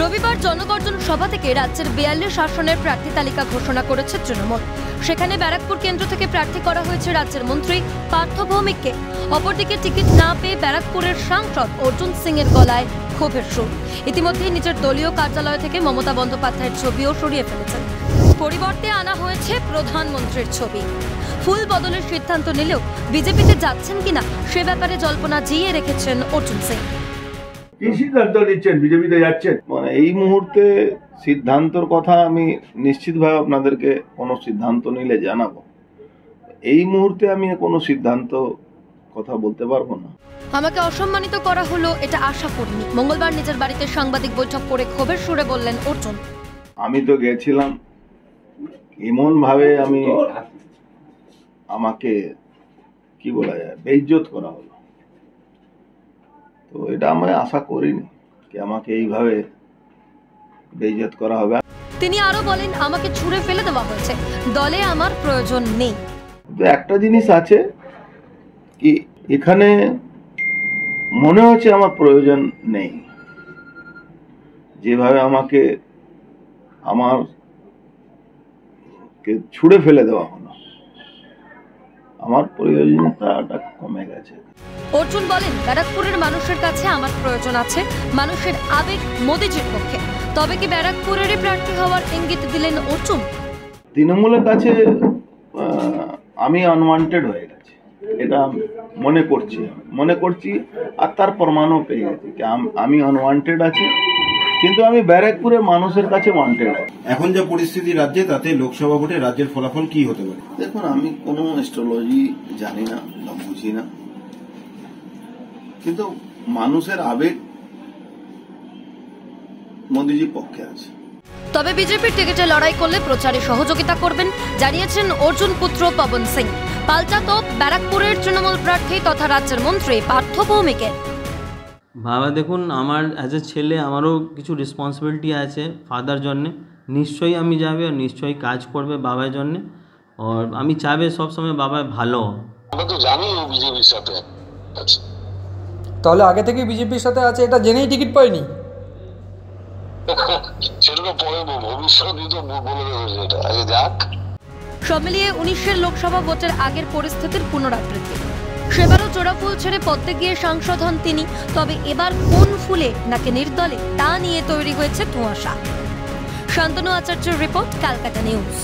রবিবার জনগর্জন সভা থেকে রাজ্যের 42 আসনের প্রার্থী তালিকা ঘোষণা করেছে তৃণমূল। সেখানে ব্যারাকপুর কেন্দ্র থেকে প্রার্থী করা হয়েছে রাজ্যের মন্ত্রী পার্থ ভৌমিককে। অপরদিকে টিকিট না পেয়ে ব্যারাকপুরের সাংসদ অর্জুন সিং এর গলায় ক্ষোভের সুর। ইতিমধ্যেই নিজের দলীয় কার্যালয় থেকে মমতা বন্দ্যোপাধ্যায়ের ছবিও সরিয়ে ফেলেছেন। পরিবর্তে আনা হয়েছে প্রধানমন্ত্রীর ছবি। ফুল বদলের সিদ্ধান্ত নিলেও বিজেপিতে যাচ্ছেন কিনা সে ব্যাপারে জল্পনা জিইয়ে রেখেছেন অর্জুন সিং। কি সিদ্ধান্ত নিচ্ছেন? বিজেপিতে যাচ্ছেন? মানে এই মুহূর্তে সিদ্ধান্তর কথা আমি নিশ্চিতভাবে আপনাদেরকে কোনো সিদ্ধান্ত নিলে জানাবো। এই মুহূর্তে আমি কোনো সিদ্ধান্ত কথা বলতে পারবো না। আমাকে অসম্মানিত করা হলো, এটা আশা করিনি। মঙ্গলবার নিজের বাড়িতে সাংবাদিক বৈঠক করে ক্ষোভের সুরে বললেন অর্জুন। আমি তো গেছিলাম, এমন ভাবে আমাকে কি বলা যায় বেইজ্জত করা হলো, তো এটা আমি আশা করিনি যে আমাকে এইভাবে বেইজ্জত করা হবে। তিনি আরো বলেন, আমাকে ছুঁড়ে ফেলে দেওয়া হয়েছে, দলে আমার প্রয়োজন নেই। তো একটা জিনিস আছে কি, এখানে মনে হচ্ছে আমার প্রয়োজন নেই। যেভাবে আমাকে ছুঁড়ে ফেলে দেওয়া হলো, আমার প্রয়োজনীয়তাটা কমে গেছে। অর্জুন বলেন, ব্যারাকপুরের মানুষের কাছে আমার প্রয়োজন আছে, মানুষের আবেগ মোদিজির পক্ষে। তবে কি ব্যারাকপুরের প্রার্থী হওয়ার ইঙ্গিত দিলেন অর্জুন? তৃণমূলের কাছে আমি আনওয়ান্টেড হয়ে গেছি, এটা মনে করছি আর তার প্রমাণও পেয়ে গেছি যে আমি আনওয়ান্টেড আছি, কিন্তু আমি ব্যারাকপুরের মানুষের কাছে ওয়ান্টেড আছি। এখন যা পরিস্থিতি রাজ্যে, তাতে লোকসভা ভোটে রাজ্যের ফলাফল কি হতে পারে? দেখুন, আমি কোনো অ্যাস্ট্রোলজি জানি না বা বুঝি না, কিন্তু মানুষের আবেগ মোদিজির পক্ষে আছে। তবে বিজেপির টিকিটে লড়াই করলে প্রচারে সহযোগিতা করবেন জানিয়েছেন অর্জুন পুত্র পবন সিং। পাল্টা তো ব্যারাকপুরের তৃণমূল প্রার্থী তথা রাজ্যের মন্ত্রী পার্থ ভৌমিকের। বাবা দেখুন, আমার অ্যাজ এ ছেলে আমারও কিছু রেসপন্সিবিলিটি আছে ফাদার জন্যে। নিশ্চয়ই আমি যাবে আর নিশ্চয়ই কাজ করবে বাবার জন্যে, আর আমি চাইবে সবসময় বাবা ভালো। আমরা তো জানি বিজেপির সাথে আছে, তাহলে আগে থেকে বিজেপির সাথে আছে এটা জেনেই টিকিট পাইনি? সেটা তো পরে ভবিষ্যতে তো বলে দেবে, সেটা আগে যাক। সব মিলিয়ে 19 লোকসভা ভোটের আগের পরিস্থিতির পুনরাবৃত্তি। সেবারও জোড়া ফুল ছেড়ে পদ্মে গিয়ে সাংসদ হন তিনি। তবে এবার কোন ফুলে নাকি নির্দলে তা নিয়ে তৈরি হয়েছে ধোঁয়াশা। শান্তনু আচার্যের রিপোর্ট, ক্যালকাটা নিউজ।